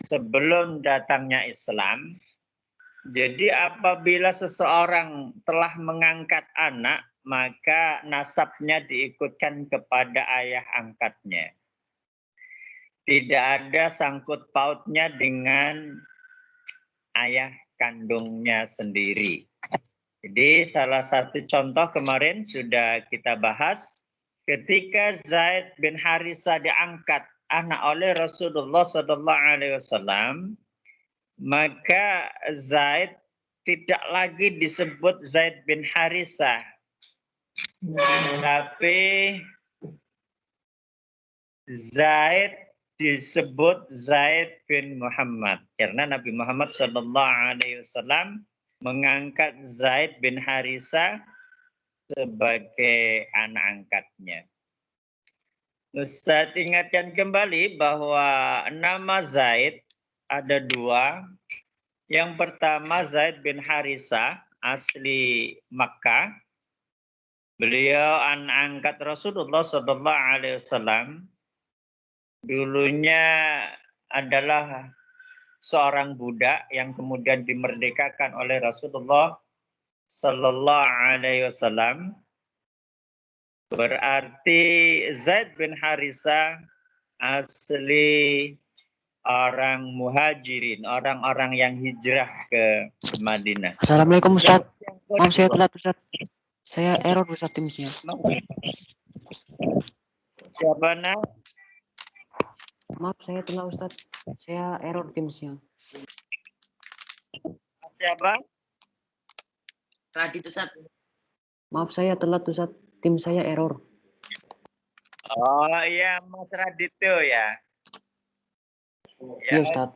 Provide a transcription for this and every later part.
sebelum datangnya Islam. Jadi apabila seseorang telah mengangkat anak, maka nasabnya diikutkan kepada ayah angkatnya. Tidak ada sangkut pautnya dengan ayah kandungnya sendiri. Jadi salah satu contoh kemarin sudah kita bahas, ketika Zaid bin Harisah diangkat anak oleh Rasulullah SAW, maka Zaid tidak lagi disebut Zaid bin Harisah, tapi Zaid disebut Zaid bin Muhammad, karena Nabi Muhammad SAW mengangkat Zaid bin Harisah sebagai anak angkatnya. Ustaz ingatkan kembali bahwa nama Zaid ada dua. Yang pertama Zaid bin Harisah, asli Makkah. Beliau anak angkat Rasulullah SAW. Dulunya adalah seorang budak yang kemudian dimerdekakan oleh Rasulullah SAW. Berarti Zaid bin Harisah asli orang muhajirin, orang-orang yang hijrah ke Madinah. Assalamualaikum Ustaz. Maaf saya telat Ustaz. Saya error Ustaz Teams-nya. Siapa nak? Maaf saya telat Ustaz. Saya error Teams-nya. Siapa? Radit Ustaz. Maaf saya telat Ustaz. Tim saya error. Oh iya, Mas Radityo ya. Iya Ustaz.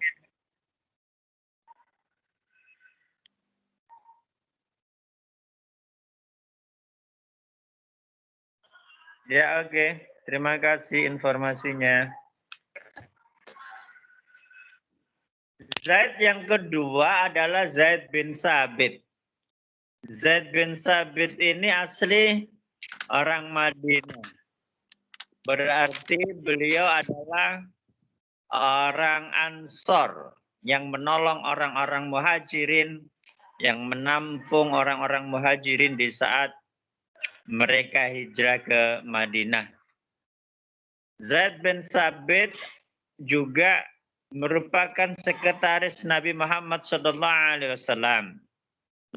Ya oke. Terima kasih informasinya. Zaid yang kedua adalah Zaid bin Sabit. Zaid bin Sabit ini asli orang Madinah. Berarti beliau adalah orang Ansor yang menolong orang-orang muhajirin, yang menampung orang-orang muhajirin di saat mereka hijrah ke Madinah. Zaid bin Sabit juga merupakan sekretaris Nabi Muhammad SAW.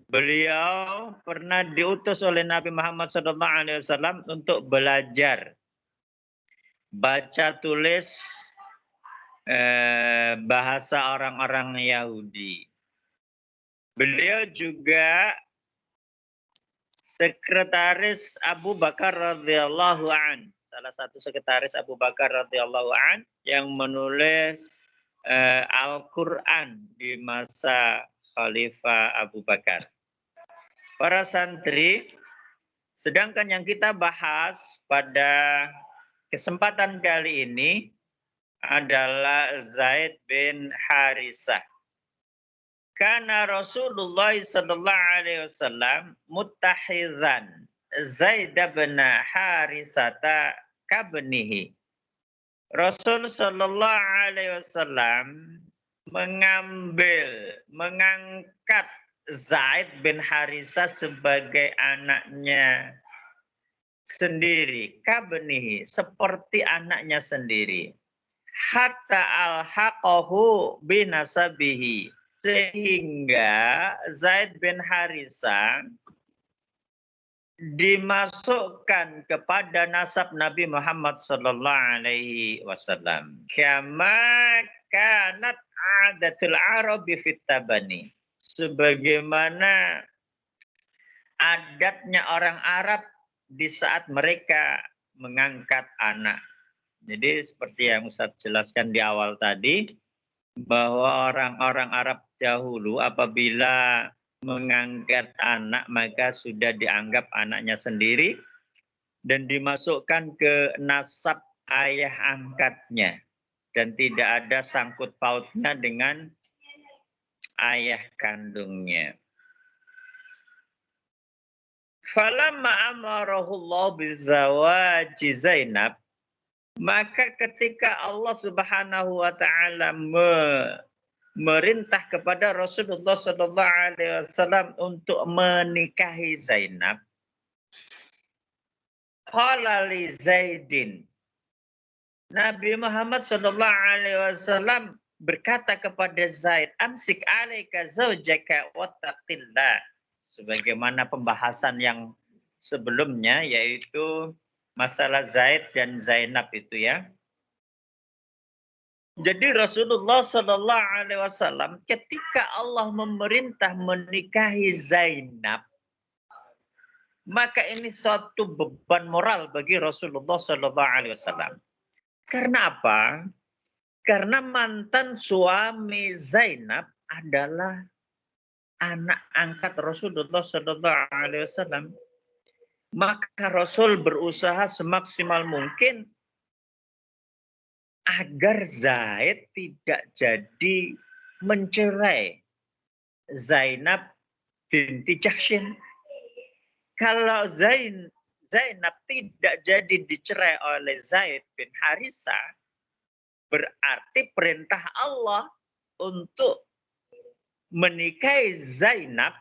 Beliau pernah diutus oleh Nabi Muhammad SAW untuk belajar baca tulis bahasa orang-orang Yahudi. Beliau juga sekretaris Abu Bakar radhiyallahu an, salah satu sekretaris Abu Bakar radhiyallahu an yang menulis Al-Quran di masa Khalifah Abu Bakar. Para santri, sedangkan yang kita bahas pada kesempatan kali ini adalah Zaid bin Harisah. Karena Rasulullah SAW muttahizan Zaid bin Harisata kabnihi. Rasul Sallallahu Alaihi Wasallam mengangkat Zaid bin Harisah sebagai anaknya sendiri, kabnihi, seperti anaknya sendiri. Hatta al-haqahu binasabihi, sehingga Zaid bin Harisah dimasukkan kepada nasab Nabi Muhammad sallallahu alaihi wasallam. Kama kanat adatul Arabi fit tabani. Sebagaimana adatnya orang Arab di saat mereka mengangkat anak. Jadi seperti yang Ustaz jelaskan di awal tadi, bahwa orang-orang Arab dahulu apabila mengangkat anak maka sudah dianggap anaknya sendiri dan dimasukkan ke nasab ayah angkatnya dan tidak ada sangkut pautnya dengan ayah kandungnya. Falamma amarahullah bizawaji Zainab, Maka ketika Allah Subhanahu wa taala merintah kepada Rasulullah sallallahu alaihi wasallam untuk menikahi Zainab, qala li Zaidin. Nabi Muhammad sallallahu alaihi wasallam berkata kepada Zaid, "Amsik 'alaika zaujaka wattaqillah." Sebagaimana pembahasan yang sebelumnya, yaitu masalah Zaid dan Zainab itu ya. Jadi Rasulullah Shallallahu Alaihi Wasallam ketika Allah memerintah menikahi Zainab, maka ini suatu beban moral bagi Rasulullah Shallallahu Alaihi Wasallam. Karena apa? Karena mantan suami Zainab adalah anak angkat Rasulullah Shallallahu Alaihi Wasallam. Maka Rasul berusaha semaksimal mungkin agar Zaid tidak jadi mencerai Zainab binti Jahsyin. Kalau Zainab tidak jadi dicerai oleh Zaid bin Harisa, berarti perintah Allah untuk menikahi Zainab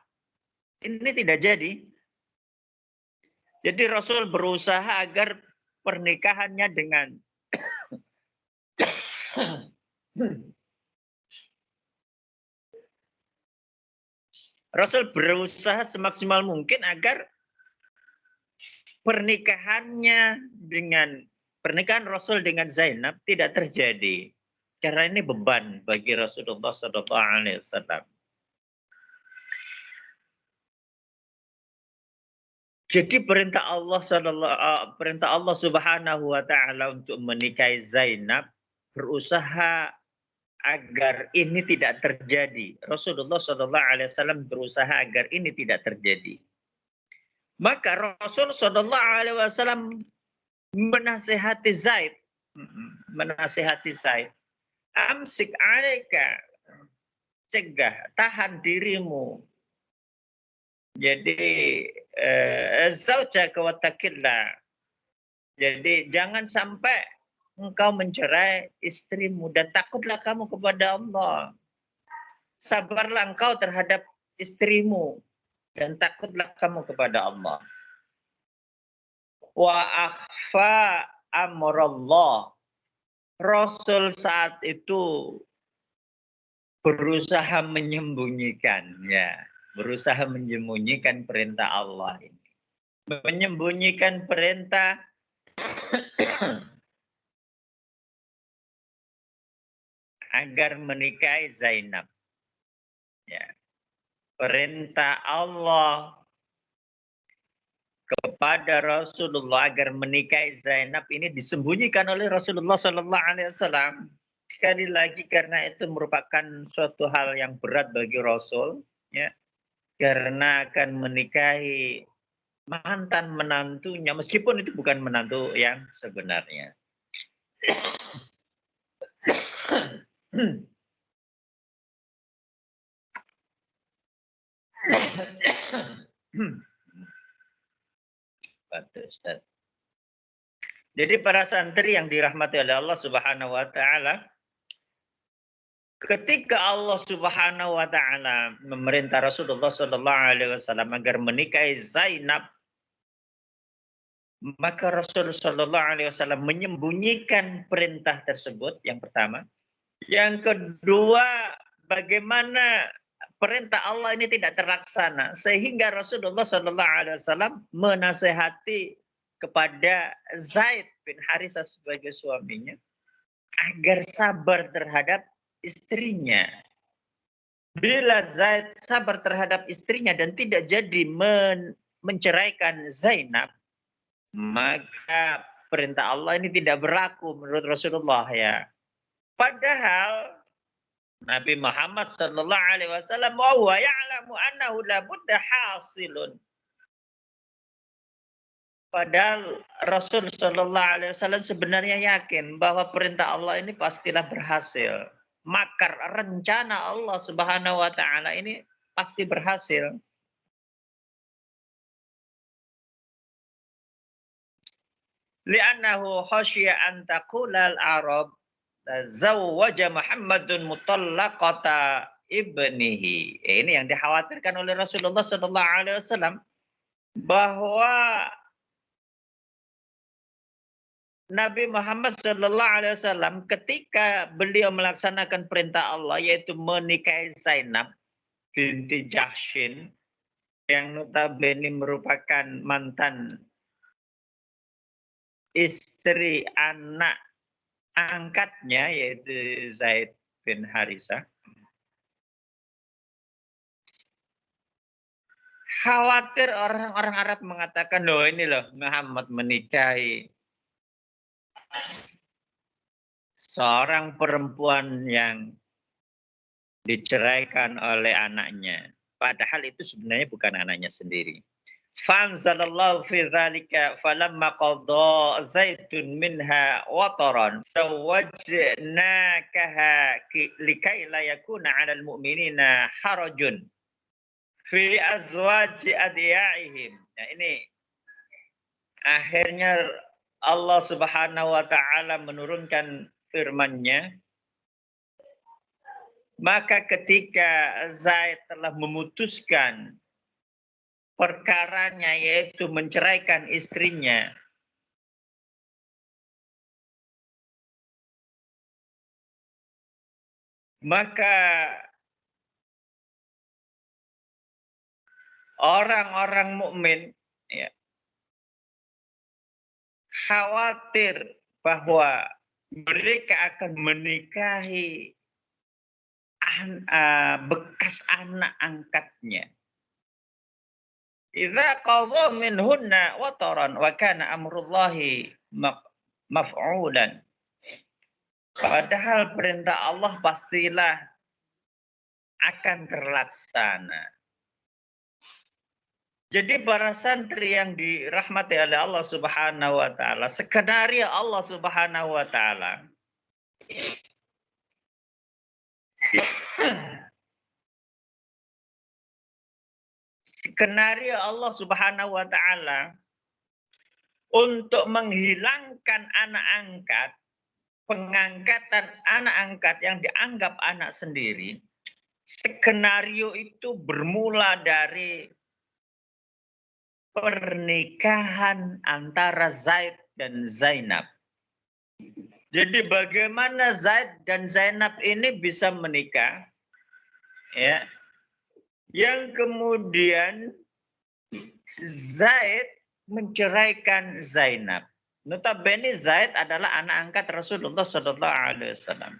ini tidak jadi. Jadi Rasul berusaha agar pernikahannya dengan Rasul berusaha semaksimal mungkin agar pernikahan Rasul dengan Zainab tidak terjadi. Karena ini beban bagi Rasulullah SAW. Jadi perintah Allah Subhanahu wa taala untuk menikahi Zainab berusaha agar ini tidak terjadi. Rasulullah SAW berusaha agar ini tidak terjadi. Maka Rasul SAW menasihati Zaid, amsik 'alaika, cegah, tahan dirimu. Jadi zaujaka wattaqillah. Jadi jangan sampai engkau mencerai istrimu dan takutlah kamu kepada Allah. Sabarlah engkau terhadap istrimu dan takutlah kamu kepada Allah. Wa akhfa amrullah. Rasul saat itu berusaha menyembunyikan perintah Allah ini. Menyembunyikan perintah agar menikahi Zainab. Ya. Perintah Allah kepada Rasulullah agar menikahi Zainab ini disembunyikan oleh Rasulullah Sallallahu Alaihi Wasallam. Sekali lagi karena itu merupakan suatu hal yang berat bagi Rasul, ya, karena akan menikahi mantan menantunya, meskipun itu bukan menantu yang sebenarnya. Jadi para santri yang dirahmati oleh Allah Subhanahu wa taala, ketika Allah Subhanahu wa taala memerintah Rasulullah sallallahu alaihi wasallam agar menikahi Zainab, maka Rasulullah sallallahu alaihi wasallam menyembunyikan perintah tersebut, yang pertama. Yang kedua, bagaimana perintah Allah ini tidak terlaksana sehingga Rasulullah sallallahu alaihi wasallam menasihati kepada Zaid bin Harithah sebagai suaminya agar sabar terhadap istrinya. Bila Zaid sabar terhadap istrinya dan tidak jadi menceraikan Zainab, maka perintah Allah ini tidak berlaku menurut Rasulullah, ya. Padahal Nabi Muhammad sallallahu alaihi wasallam wa huwa ya'lamu annahu la budda hasilun. Padahal Rasul sallallahu alaihi wasallam sebenarnya yakin bahwa perintah Allah ini pastilah berhasil. Makar rencana Allah Subhanahu wa taala ini pasti berhasil. li'annahu khasyiya an taqula al-arab zawwaja Muhammadun mutallaqata ibnihi. Ini yang dikhawatirkan oleh Rasulullah sallallahu alaihi wasallam, bahwa Nabi Muhammad sallallahu alaihi wasallam ketika beliau melaksanakan perintah Allah yaitu menikahi Zainab binti Jahsyin yang notabene merupakan mantan istri anak angkatnya yaitu Zaid bin Harisah. Khawatir orang-orang Arab mengatakan, loh ini loh Muhammad menikahi seorang perempuan yang diceraikan oleh anaknya. Padahal itu sebenarnya bukan anaknya sendiri. Fanzalallahu fi dzalika falamma qadha Zaidun minha wataran zawwajnakaha likai la yakuna 'alal mu'minina harajun fi azwaji adiyaihim. Nah ini akhirnya Allah Subhanahu wa taala menurunkan firman-Nya. Maka ketika Zaid telah memutuskan perkaranya yaitu menceraikan istrinya, maka orang-orang mukmin ya, khawatir bahwa mereka akan menikahi bekas anak angkatnya. Idza qadha minhunna wataran wa kana amrullahi maf'ulan. Padahal perintah Allah pastilah akan terlaksana. Jadi para santri yang dirahmati oleh Allah Subhanahu wa taala, skenario Allah Subhanahu wa taala skenario Allah Subhanahu wa taala untuk menghilangkan anak angkat, pengangkatan anak angkat yang dianggap anak sendiri. Skenario itu bermula dari pernikahan antara Zaid dan Zainab. Jadi bagaimana Zaid dan Zainab ini bisa menikah? Ya. Yang kemudian Zaid menceraikan Zainab. Notabene Zaid adalah anak angkat Rasulullah sallallahu alaihi wasallam.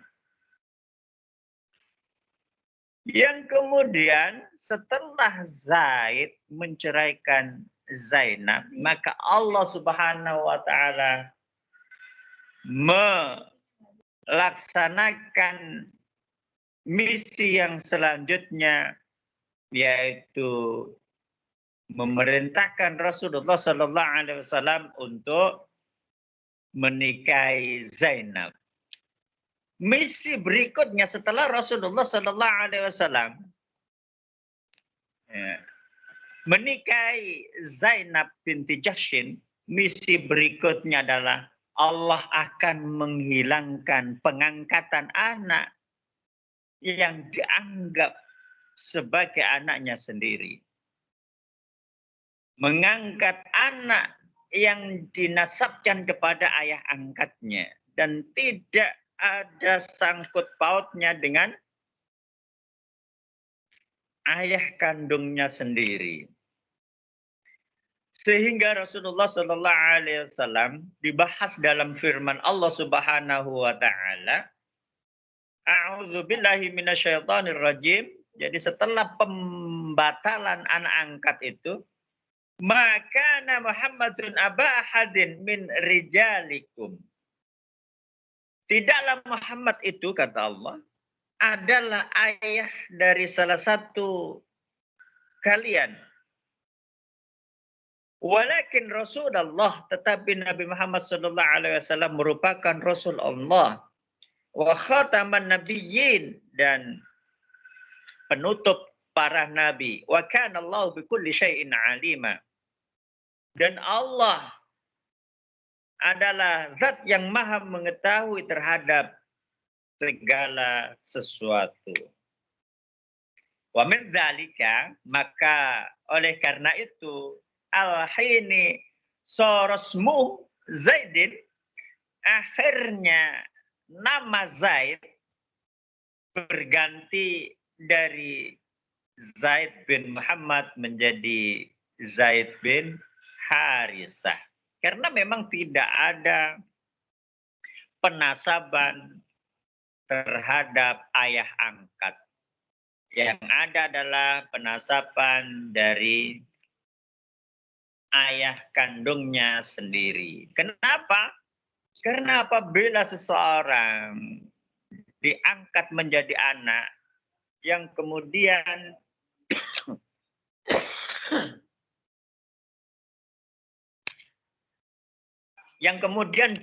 Yang kemudian setelah Zaid menceraikan Zainab, maka Allah Subhanahu wa taala melaksanakan misi yang selanjutnya, yaitu memerintahkan Rasulullah sallallahu alaihi wasallam untuk menikahi Zainab. Misi berikutnya setelah Rasulullah sallallahu alaihi wasallam menikahi Zainab binti Jahsyin, misi berikutnya adalah Allah akan menghilangkan pengangkatan anak yang dianggap sebagai anaknya sendiri. Mengangkat anak yang dinasabkan kepada ayah angkatnya dan tidak ada sangkut pautnya dengan ayah kandungnya sendiri. Sehingga Rasulullah sallallahu alaihi wasallam dibahas dalam firman Allah Subhanahu wa taala, A'udzu billahi minasyaitonir rajim. Jadi setelah pembatalan anak angkat itu, maka Muhammadun aba ahadin min rijalikum. Tidaklah Muhammad itu, kata Allah, adalah ayah dari salah satu kalian. Walakin Rasulullah, tetapi Nabi Muhammad sallallahu alaihi wasallam merupakan Rasul Allah. Wa khataman nabiyyin, dan penutup para nabi. Wa kana Allah bikulli syai'in alima. Dan Allah adalah zat yang maha mengetahui terhadap segala sesuatu. Wa min dzalika, maka oleh karena itu al-hini sorosmu Zaidin, akhirnya nama Zaid berganti dari Zaid bin Muhammad menjadi Zaid bin Harisah. Karena memang tidak ada penasaban terhadap ayah angkat. Yang ada adalah penasaban dari ayah kandungnya sendiri. Kenapa? Karena apabila seseorang diangkat menjadi anak yang kemudian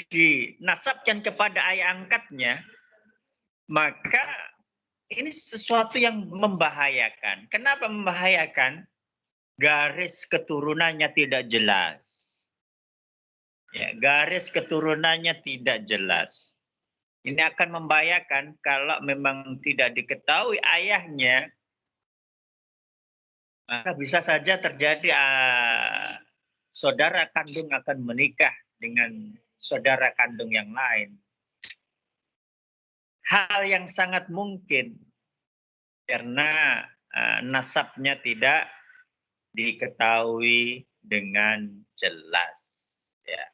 dinasabkan kepada ayah angkatnya, maka ini sesuatu yang membahayakan. Kenapa membahayakan? Garis keturunannya tidak jelas. Ya, garis keturunannya tidak jelas. Ini akan membahayakan kalau memang tidak diketahui ayahnya, maka bisa saja terjadi saudara kandung akan menikah dengan saudara kandung yang lain. Hal yang sangat mungkin karena nasabnya tidak diketahui dengan jelas. Ya.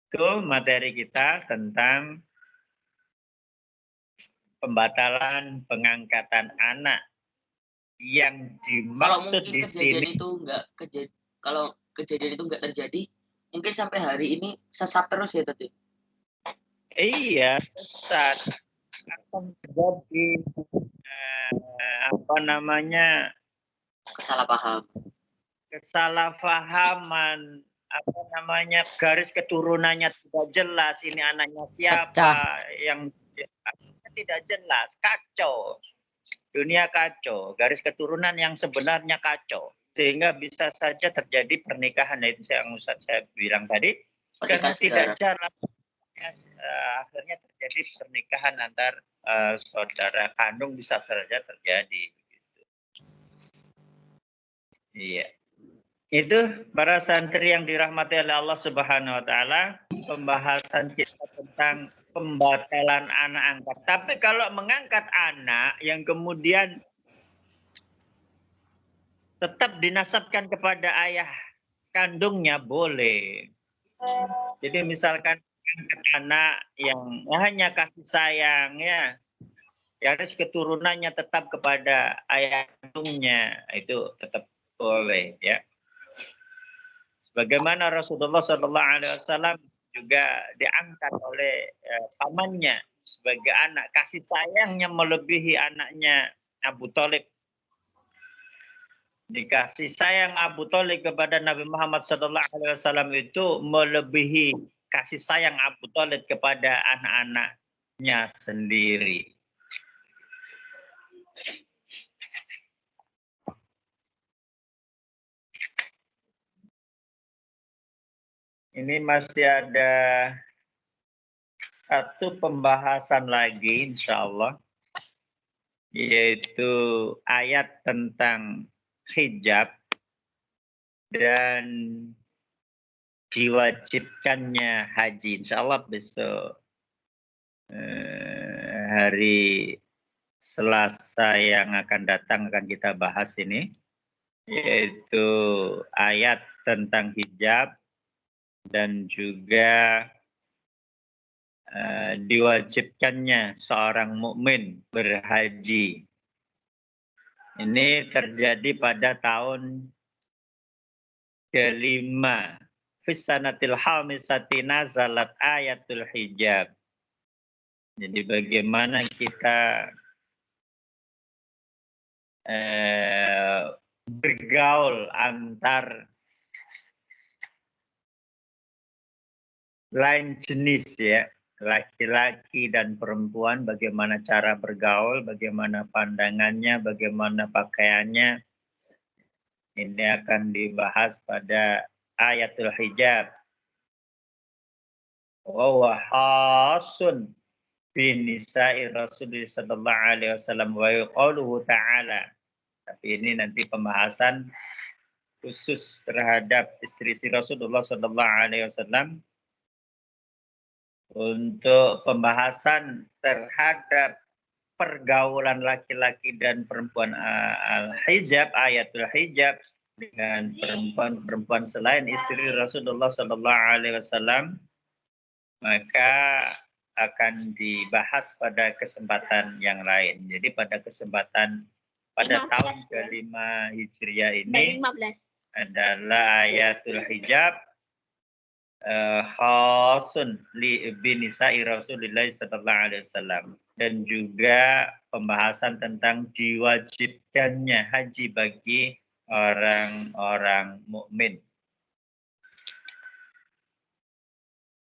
Itu materi kita tentang pembatalan pengangkatan anak yang dimaksud di sini. Kalau kejadian itu nggak terjadi, mungkin sampai hari ini sesat terus ya tadi. Iya, sesat. Akan terjadi kesalahpahaman, garis keturunannya tidak jelas, ini anaknya siapa, yang tidak jelas, kacau, dunia kacau, garis keturunan yang sebenarnya kacau, sehingga bisa saja terjadi pernikahan. Itu yang saya bilang tadi, karena tidak jelas, akhirnya terjadi pernikahan antar saudara kandung, bisa saja terjadi. Iya. Itu para santri yang dirahmati oleh Allah Subhanahu wa taala, pembahasan kita tentang pembatalan anak angkat. Tapi kalau mengangkat anak yang kemudian tetap dinasabkan kepada ayah kandungnya boleh. Jadi misalkan anak yang hanya kasih sayang, ya, garis keturunannya tetap kepada ayah kandungnya, itu tetap boleh, ya. Bagaimana Rasulullah SAW juga diangkat oleh pamannya sebagai anak, kasih sayangnya melebihi anaknya Abu Thalib. Dikasih sayang Abu Thalib kepada Nabi Muhammad SAW itu melebihi kasih sayang Abu Thalib kepada anak-anaknya sendiri. Ini masih ada satu pembahasan lagi, insya Allah, yaitu ayat tentang hijab dan diwajibkannya haji. Insya Allah besok hari Selasa yang akan datang akan kita bahas ini, yaitu ayat tentang hijab dan juga diwajibkannya seorang mukmin berhaji. Ini terjadi pada tahun ke-5. Fisanatil hamisati nazalat ayatul hijab. Jadi bagaimana kita bergaul antar lain jenis, ya, laki-laki dan perempuan, bagaimana cara bergaul, bagaimana pandangannya, bagaimana pakaiannya. Ini akan dibahas pada ayatul hijab. Wa huwa khasun binisa'i Rasulullah sallallahu alaihi wasallam wa qauluhu ta'ala. Tapi ini nanti pembahasan khusus terhadap istri-istri Rasulullah sallallahu alaihi wasallam. Untuk pembahasan terhadap pergaulan laki-laki dan perempuan al-hijab, ayatul hijab dengan perempuan-perempuan selain istri Rasulullah sallallahu alaihi wasallam, maka akan dibahas pada kesempatan yang lain. Jadi pada kesempatan pada tahun ke-5 Hijriah ini adalah ayatul hijab khasun li binisa'i Rasulillah sallallahu alaihi wasallam, dan juga pembahasan tentang diwajibkannya haji bagi orang-orang mukmin.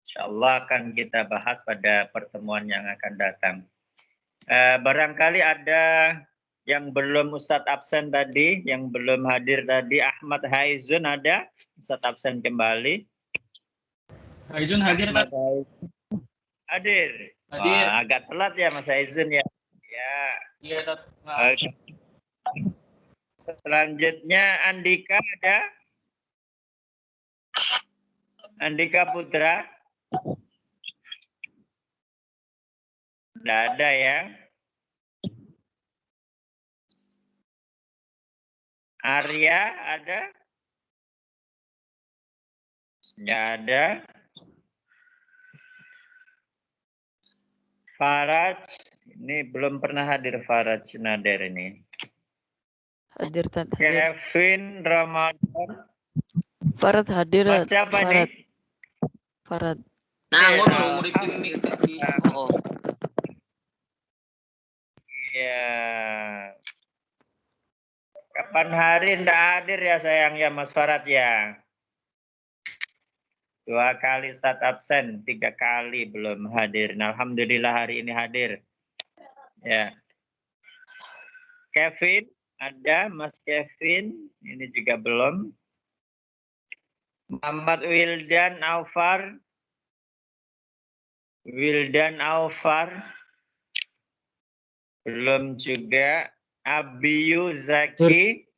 Insyaallah akan kita bahas pada pertemuan yang akan datang. Barangkali ada yang belum Ustadz absen tadi, yang belum hadir tadi. Ahmad Haizun ada? Ustadz absen kembali. Haizun hadir, Pak. Hadir. Hadir. Wah, agak telat ya Mas Haizun ya. Ya. Iya, Tat. Selanjutnya Andika ada? Andika Putra? Tidak ada ya. Arya ada? Tidak ada. Faraj, ini belum pernah hadir Faraj Nader ini. Hadir, Tat. Hadir. Kevin Ramadan. Farad hadir. Mas siapa Farad. nih? Farad. Nah, ngono Ya, murid mimik di oh. Ya. Kapan hari tidak hadir ya sayang ya Mas Farad ya? 2 kali Ustadz absen, 3 kali belum hadir. Nah, alhamdulillah hari ini hadir. Ya. Kevin ada, Mas Kevin ini juga belum. Muhammad Wildan Aufar. Wildan Aufar belum juga. Abiyu Zaki.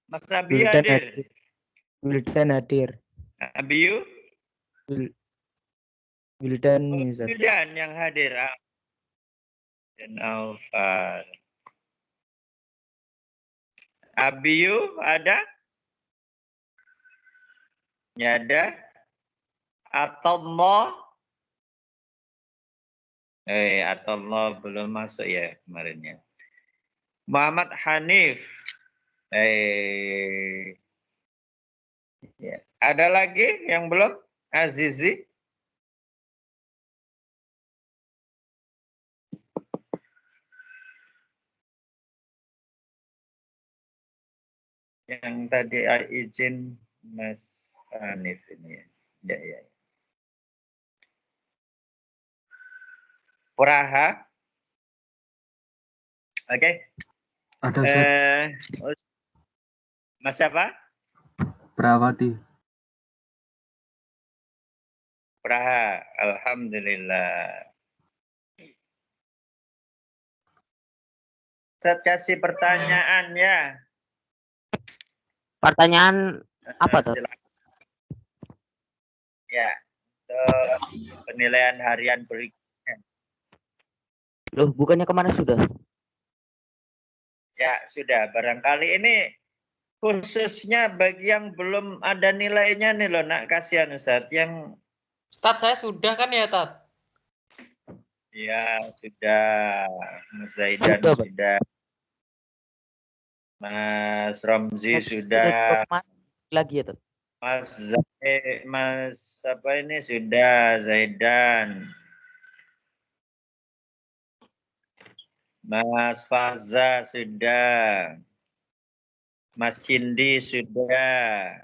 Mas Abiyu hadir. Wildan hadir. Abiyu? Wildan Nizar. Wildan yang hadir. Dan Aufar. Abiyu ada? Ya ada. Atullah. Atullah belum masuk ya kemarinnya. Muhammad Hanif. Ya. Ada lagi yang belum? Azizi. Yang tadi izin Mas Hanif ini ya. Ya. Praha. Oke. Ada Mas siapa? Prawati. Praha. Alhamdulillah. Saya kasih pertanyaan ya. Pertanyaan apa tuh? Ya, penilaian harian berikutnya. Loh, bukannya kemana sudah? Ya, sudah. Barangkali ini khususnya bagi yang belum ada nilainya nih loh, nak. Kasihan Ustadz. Yang Tat, saya sudah kan ya, Tat? ya, sudah. Mas Zaidan sudah. Mas Romzi sudah. Lagi ya, Tat? Mas apa ini sudah, Zaidan. Mas Faza sudah. Mas Kindi sudah.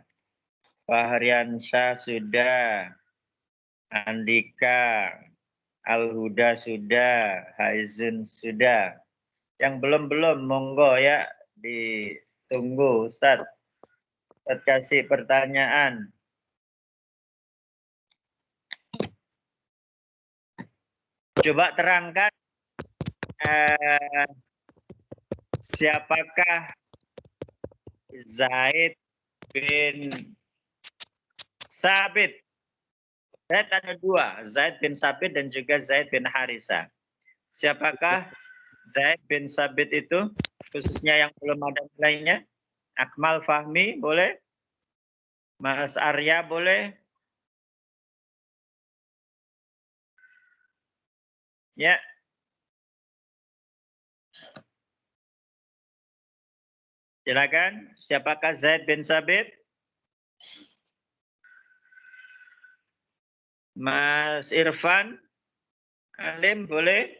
Fahriansyah sudah. Andika. Al-Huda sudah. Haizun sudah. Yang belum-belum, monggo ya. Ditunggu, Ustaz. Ustaz kasih pertanyaan. Coba terangkan siapakah Zaid bin Sabit? Zaid ada dua, Zaid bin Sabit dan juga Zaid bin Harisa. Siapakah Zaid bin Sabit itu? Khususnya yang belum ada nilainya. Akmal Fahmi boleh? Mas Arya boleh? Ya. Silakan. Siapakah Zaid bin Sabit? Mas Irfan Alim boleh?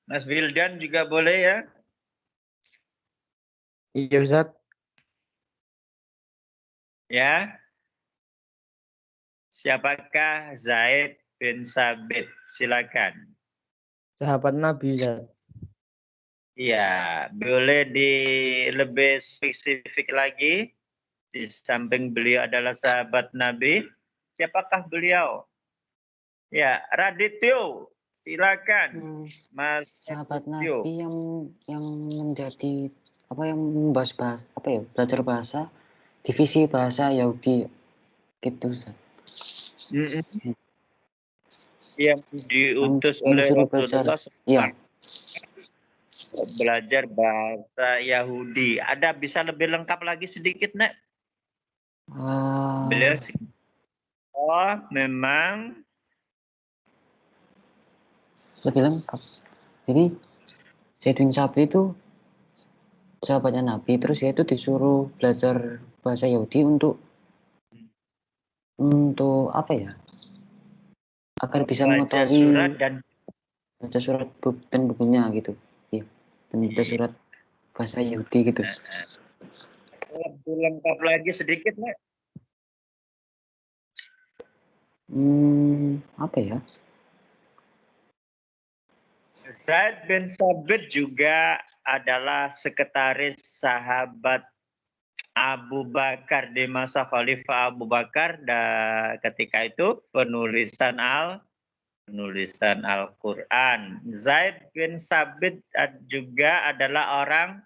Mas Wildan juga boleh ya? Iya Ustaz. Ya. Siapakah Zaid bin Sabit? Silakan. Sahabat Nabi Ustaz. Iya, boleh lebih spesifik lagi. Di samping beliau adalah sahabat Nabi, siapakah beliau? Ya, Radityo. Silakan, Mas Sahabat Radityo. Nabi yang menjadi yang membahas belajar bahasa divisi bahasa Yahudi gitu Ustaz. Yang diutus Yang oleh disuruh belajar. Rasulullah Iya. belajar bahasa Yahudi. Ada bisa lebih lengkap lagi sedikit, Nek? Beliau memang lebih lengkap. Jadi Zaid bin Sabit itu sahabatnya Nabi, terus dia itu disuruh belajar bahasa Yahudi untuk apa ya? Agar bisa baca mengetahui surat dan baca surat dan bukunya gitu. Iya. Dan baca surat bahasa Yahudi gitu. lebih lengkap lagi sedikit, Nek. Apa ya? Zaid bin Sabit juga adalah sekretaris sahabat Abu Bakar di masa Khalifah Abu Bakar dan ketika itu penulisan Al-Quran. Zaid bin Sabit juga adalah orang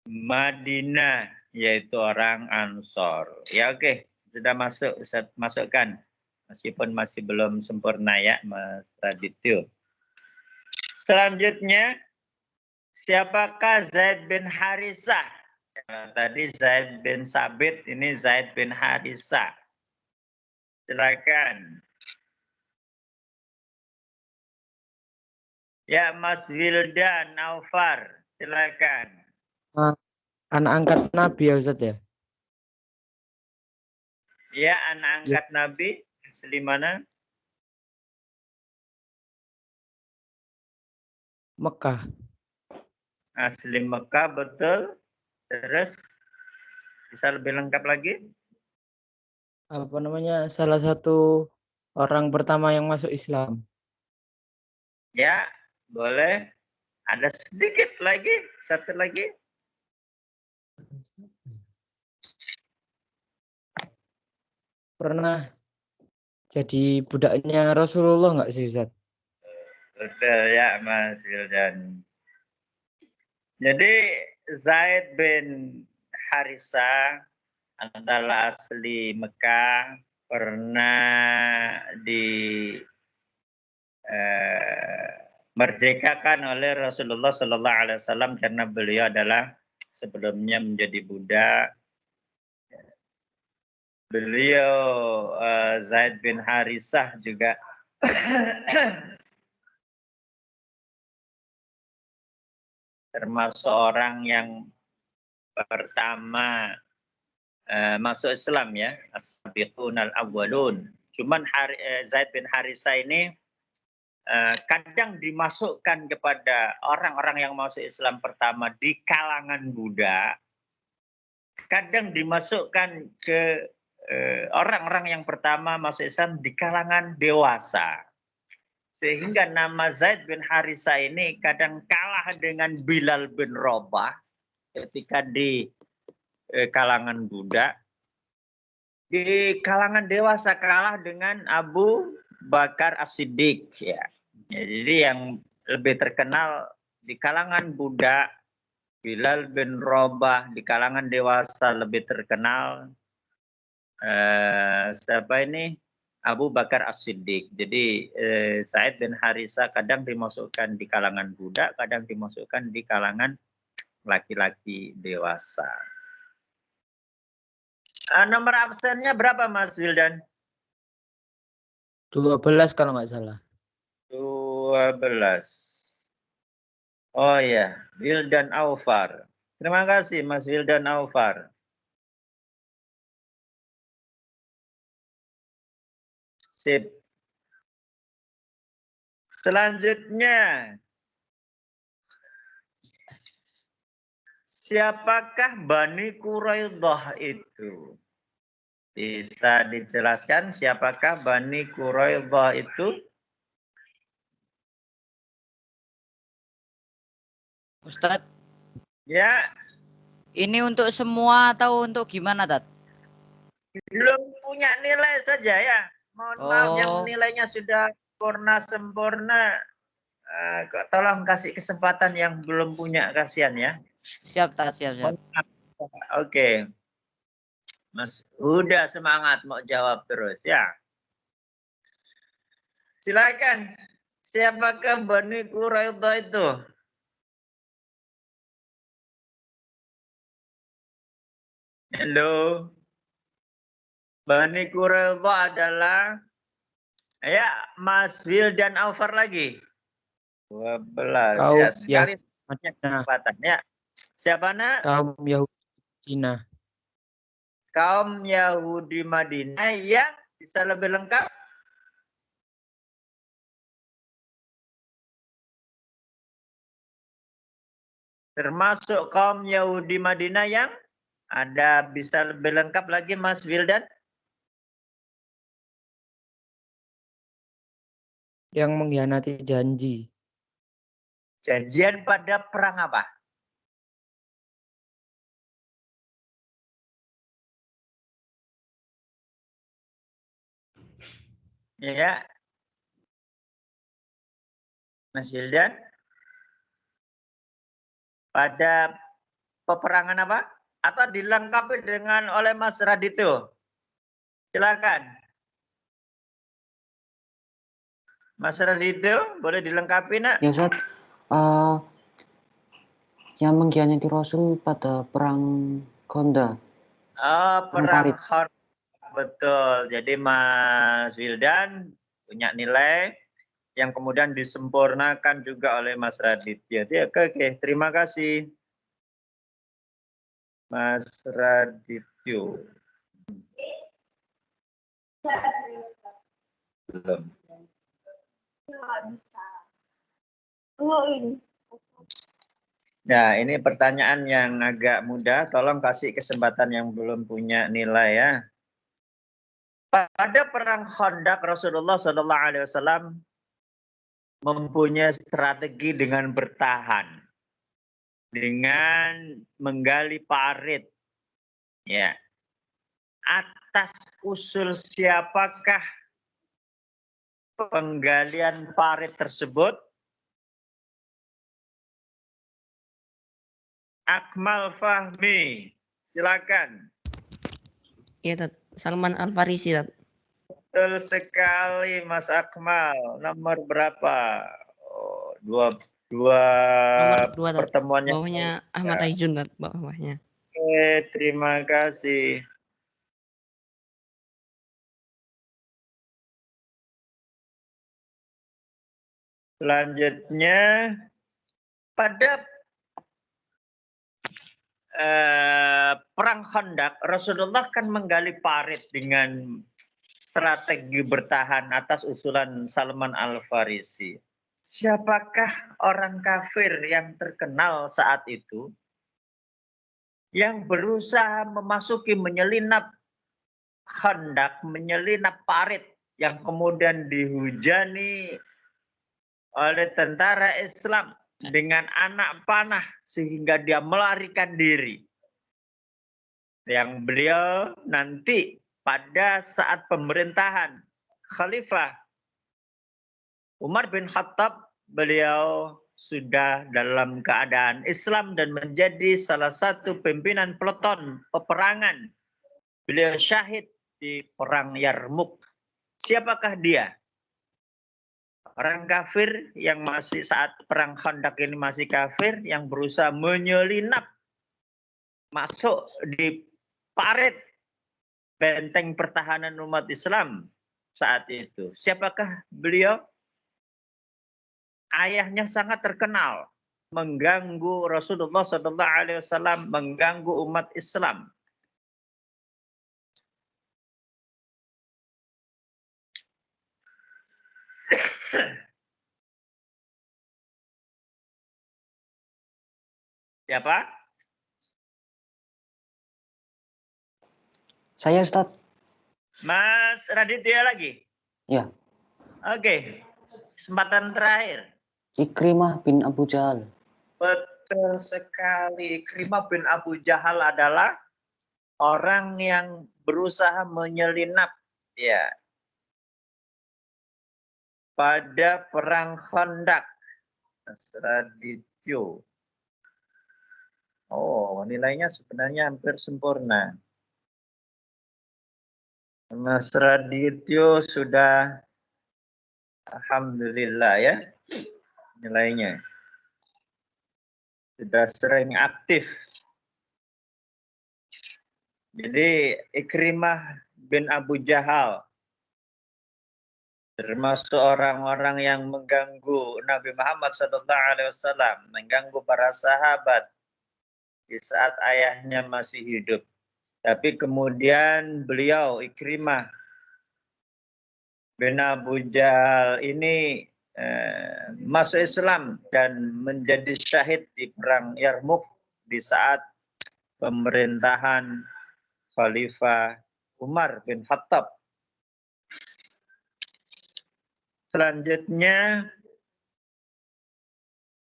Madinah, yaitu orang Ansor. Ya oke, sudah masuk, Ustaz masukkan. Meskipun masih belum sempurna ya, Mas Radityo. Selanjutnya, siapakah Zaid bin Harisah? Tadi Zaid bin Sabit, ini Zaid bin Harisah. Silakan. Ya, Mas Wildan Aufar, silakan. Anak angkat Nabi ya Ustaz ya. Ya, anak angkat Nabi, asli mana? Mekah. Asli Mekah, betul. Terus, bisa lebih lengkap lagi? Apa namanya? Salah satu orang pertama yang masuk Islam. Ya, boleh. Ada sedikit lagi, satu lagi. Pernah jadi budaknya Rasulullah nggak sih Ustaz? Betul ya, Mas Wildan. Jadi, Zaid bin Harisah adalah asli Mekah, pernah merdekakan oleh Rasulullah Sallallahu Alaihi Wasallam karena beliau adalah sebelumnya menjadi budak. Beliau Zaid bin Harisah juga termasuk orang yang pertama masuk Islam ya, as-sabiqunal awwalun. Cuman Zaid bin Harisah ini kadang dimasukkan kepada orang-orang yang masuk Islam pertama di kalangan budak, kadang dimasukkan ke orang-orang yang pertama masuk Islam di kalangan dewasa. Sehingga nama Zaid bin Harisa ini kadang kalah dengan Bilal bin Rabah ketika di kalangan budak. Di kalangan dewasa kalah dengan Abu Bakar As-Siddiq. Ya. Jadi yang lebih terkenal di kalangan budak, Bilal bin Rabah. Di kalangan dewasa lebih terkenal siapa ini? Abu Bakar As-Siddiq. Jadi Zaid bin Harisa kadang dimasukkan di kalangan budak, kadang dimasukkan di kalangan laki-laki dewasa. Nomor absennya berapa Mas Wildan? 12 kalau nggak salah. 12. Oh ya, Wildan Aufar. Terima kasih Mas Wildan Aufar. Sip. Selanjutnya, siapakah Bani Quraidah itu? Bisa dijelaskan siapakah Bani Quraidah itu? Ustadz, Ya, ini untuk semua atau untuk gimana, Tat? belum punya nilai saja ya. Mohon maaf yang Oh. nilainya sudah sempurna. Tolong kasih kesempatan yang belum punya, kasihan ya. Siap, Tat, siap. Oke. Mas, udah semangat mau jawab terus ya. Silakan. Siapakah Bani Quraidah itu? Halo. Bani Quraidah adalah ya Mas Wildan Aufar lagi. 12 Kaum ya sekali Madinah. kesempatan ya. Siapa nak? Kaum Yahudi Cina. Kaum Yahudi Madinah yang bisa lebih lengkap. Termasuk kaum Yahudi Madinah yang ada bisa lebih lengkap lagi Mas Wildan? Yang mengkhianati janji. Janjian pada perang apa? Ya. Mas Wildan? Pada peperangan apa? Atau dilengkapi dengan oleh Mas Radito? Silakan. Mas Radito, boleh dilengkapi nak? Ya Ustaz, yang mengkhianati Rasul pada perang Konda. Oh, perang Parit. Khor. Betul. Jadi Mas Wildan punya nilai yang kemudian disempurnakan juga oleh Mas Raditya. Oke. Terima kasih. Mas Radityo. Belum. Nah, ini pertanyaan yang agak mudah. Tolong kasih kesempatan yang belum punya nilai ya. Pada perang Khandaq Rasulullah SAW mempunyai strategi dengan bertahan, dengan menggali parit. Ya. Atas usul siapakah penggalian parit tersebut? Akmal Fahmi, silakan. Iya, Tat. Salman Al-Farisi, Tat. Betul sekali Mas Akmal. Nomor berapa? Oh, dua Nomor 2, Tat. pertemuannya. Bawahnya Ahmad Aizun, Tat. Bawahnya. Oke, terima kasih. Selanjutnya, pada perang Khandaq, Rasulullah kan menggali parit dengan strategi bertahan atas usulan Salman Al-Farisi. Siapakah orang kafir yang terkenal saat itu yang berusaha memasuki menyelinap Khandaq, menyelinap parit yang kemudian dihujani oleh tentara Islam dengan anak panah sehingga dia melarikan diri. Yang beliau nanti pada saat pemerintahan Khalifah Umar bin Khattab, beliau sudah dalam keadaan Islam dan menjadi salah satu pimpinan peleton peperangan. Beliau syahid di perang Yarmuk. Siapakah dia? Orang kafir yang masih saat perang Khandaq ini masih kafir, yang berusaha menyelinap masuk di parit benteng pertahanan umat Islam saat itu. Siapakah beliau? Ayahnya sangat terkenal, mengganggu Rasulullah SAW, mengganggu umat Islam. Siapa? Saya Ustadz. Mas Raditya lagi? Ya. Oke, kesempatan terakhir. Ikrimah bin Abu Jahal. Betul sekali. Ikrimah bin Abu Jahal adalah orang yang berusaha menyelinap ya pada perang Khandaq. Mas Radityo. Oh, nilainya sebenarnya hampir sempurna. Mas Radityo sudah alhamdulillah ya nilainya. Sudah sering aktif. Jadi Ikrimah bin Abu Jahal termasuk orang-orang yang mengganggu Nabi Muhammad SAW, mengganggu para sahabat di saat ayahnya masih hidup. Tapi kemudian beliau Ikrimah bin Abu Jahal ini masuk Islam dan menjadi syahid di perang Yarmuk di saat pemerintahan Khalifah Umar bin Khattab. Selanjutnya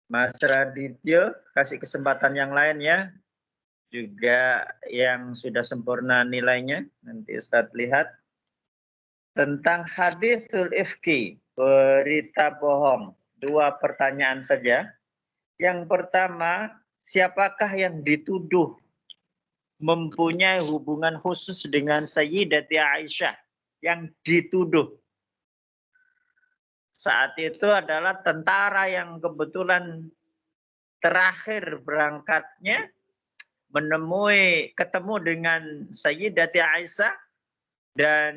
Mas Radityo kasih kesempatan yang lain ya. Juga yang sudah sempurna nilainya. Nanti Ustadz lihat. Tentang hadisul ifki, berita bohong. 2 pertanyaan saja. Yang pertama, siapakah yang dituduh mempunyai hubungan khusus dengan Sayyidati Aisyah? Yang dituduh. Saat itu adalah tentara yang kebetulan terakhir berangkatnya ketemu dengan Sayyidati Aisyah, dan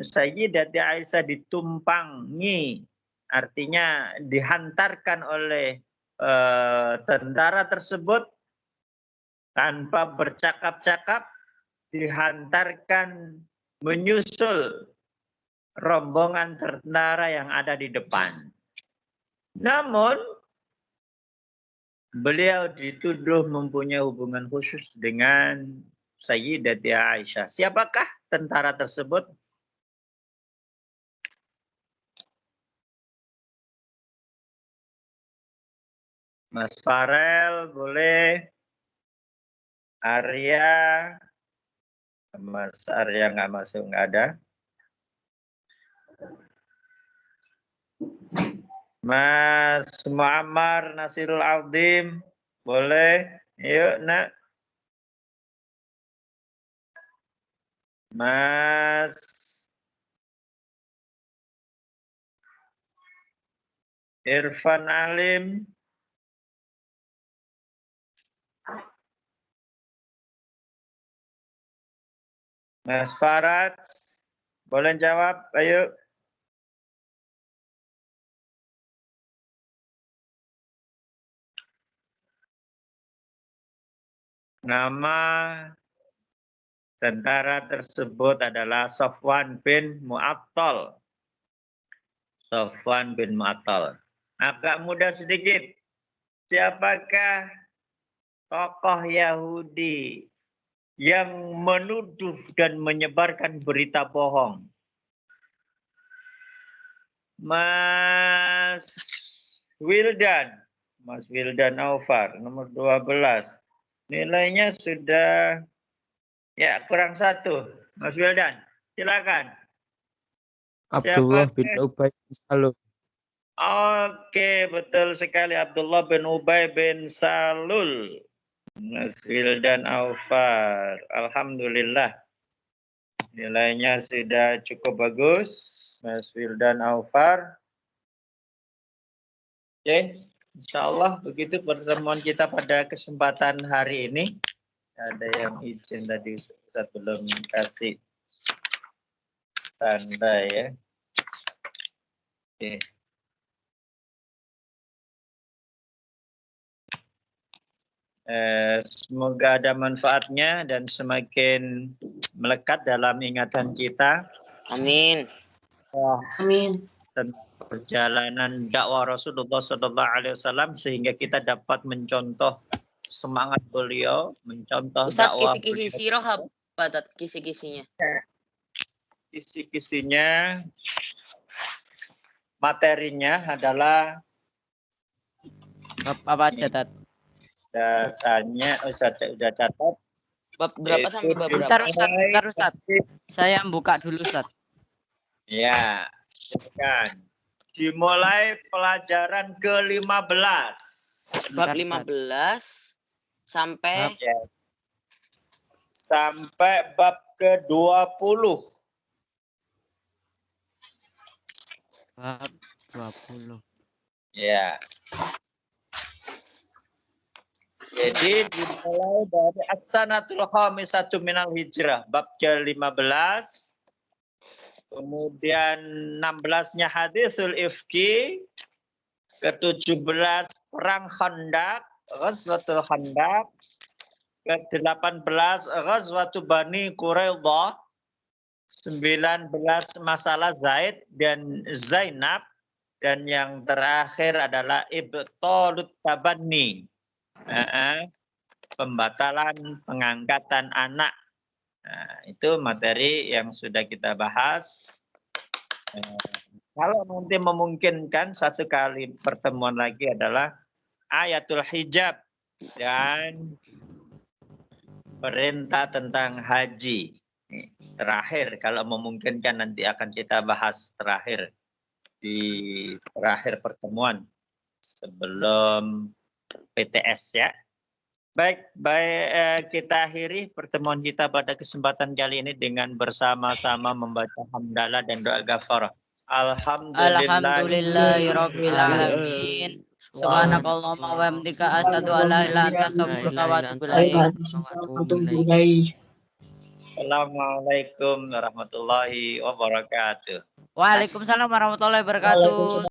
Sayyidati Aisyah ditumpangi, artinya dihantarkan oleh tentara tersebut tanpa bercakap-cakap, dihantarkan menyusul rombongan tentara yang ada di depan. Namun beliau dituduh mempunyai hubungan khusus dengan Sayyidati Aisyah. Siapakah tentara tersebut? Mas Farel boleh. Arya. Mas Arya nggak masuk, nggak ada. Mas Muammar Nasirul Azim boleh. Yuk nak. Mas Irfan Alim. Mas Farad, boleh jawab, ayo. Nama tentara tersebut adalah Safwan bin Mu'attal. Safwan bin Mu'attal. Agak mudah sedikit. Siapakah tokoh Yahudi yang menuduh dan menyebarkan berita bohong? Mas Wildan. Mas Wildan Aufar, nomor 12. Nilainya sudah ya kurang 1. Mas Wildan, silakan. Abdullah bin Siapa? Ubay bin Salul. Oke, betul sekali. Abdullah bin Ubay bin Salul. Mas Wildan Aufar. Alhamdulillah. Nilainya sudah cukup bagus. Mas Wildan Aufar. Oke, insya Allah begitu pertemuan kita pada kesempatan hari ini. Ada yang izin tadi Ustaz belum kasih tanda ya. Oke. Semoga ada manfaatnya dan semakin melekat dalam ingatan kita. Amin. Amin. Tentang perjalanan dakwah Rasulullah SAW sehingga kita dapat mencontoh semangat beliau, mencontoh Ustaz, dakwah kisi-kisi beliau. sirah apa Tat? Kisi-kisinya? Kisi-kisinya materinya adalah Apa aja, Tat? datanya, sudah catat. Bab berapa sampai bab berapa? Bentar Ustaz. Saya buka dulu Ustaz. Ya, silakan. Dimulai pelajaran ke-15. Bab Bentar, 15 sampai Ya. Sampai bab ke-20. Bab 20. Ya. Jadi dimulai dari As-Sanatul Khamisatu Minal Hijrah, bab ke-15. Kemudian 16-nya Hadisul Ifki, ke-17 Perang Khandaq, Ghazwatul Khandaq, ke-18 Ghazwatul Bani Quraidah, 19 masalah Zaid dan Zainab, dan yang terakhir adalah Ibtalut Tabanni, pembatalan pengangkatan anak. Nah, itu materi yang sudah kita bahas. Kalau nanti memungkinkan satu kali pertemuan lagi adalah ayatul hijab dan perintah tentang haji. Terakhir, kalau memungkinkan nanti akan kita bahas terakhir di terakhir pertemuan sebelum PTS ya. Baik, kita akhiri pertemuan kita pada kesempatan kali ini dengan bersama-sama membaca hamdalah dan doa ghafarah. Alhamdulillahirabbil alamin. Subhanakallahumma wa bihamdika asyhadu an la ilaha illa anta astaghfiruka wa atubu ilaik. Assalamualaikum warahmatullahi wabarakatuh. Waalaikumsalam warahmatullahi wabarakatuh.